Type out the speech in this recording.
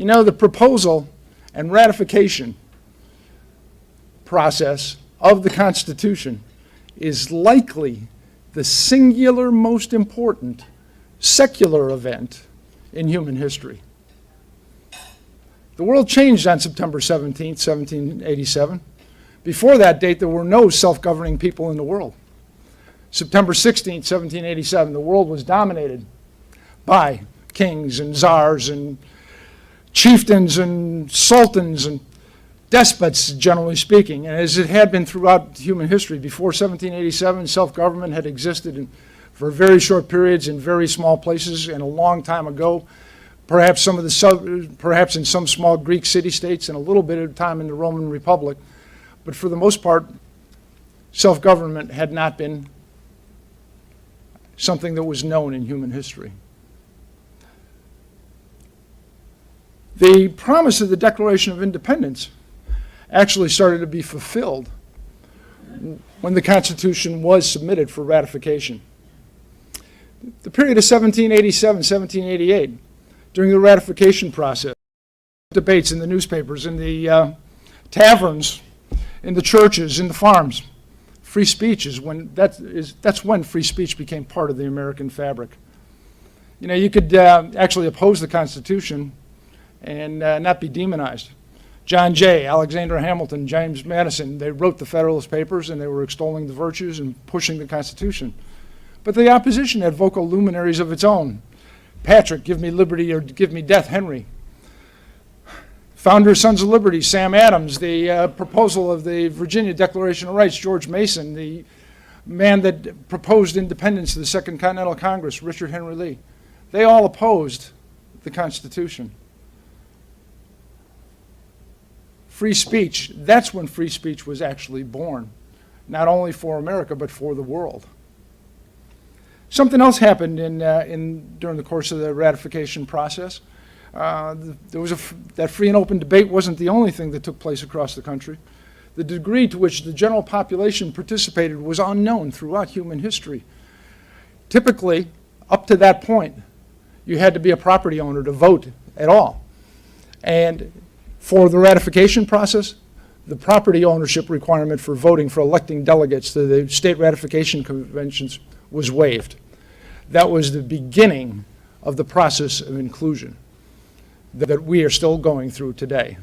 You know, the proposal and ratification process of the Constitution is likely the singular most important secular event in human history. The world changed on September 17th, 1787. Before that date, there were no self-governing people in the world. September 16th, 1787, the world was dominated by kings and czars and chieftains and sultans and despots, generally speaking. And as it had been throughout human history, before 1787, self-government had existed for very short periods in very small places, and a long time ago, perhaps in some small Greek city-states and a little bit of time in the Roman Republic. But for the most part, self-government had not been something that was known in human history. The promise of the Declaration of Independence actually started to be fulfilled when the Constitution was submitted for ratification. The period of 1787, 1788, during the ratification process, debates in the newspapers, in the taverns, in the churches, in the farms, free speech that's when free speech became part of the American fabric. You know, you could actually oppose the Constitution and not be demonized. John Jay, Alexander Hamilton, James Madison, they wrote the Federalist Papers and they were extolling the virtues and pushing the Constitution. But the opposition had vocal luminaries of its own. Patrick, give me liberty or give me death, Henry. Founder Sons of Liberty, Sam Adams, the proposal of the Virginia Declaration of Rights, George Mason, the man that proposed independence to the Second Continental Congress, Richard Henry Lee. They all opposed the Constitution. Free speech, that's when free speech was actually born, not only for America, but for the world. Something else happened during the course of the ratification process. There was that free and open debate wasn't the only thing that took place across the country. The degree to which the general population participated was unknown throughout human history. Typically, up to that point, you had to be a property owner to vote at all. And for the ratification process, the property ownership requirement for voting, for electing delegates to the state ratification conventions was waived. That was the beginning of the process of inclusion that we are still going through today.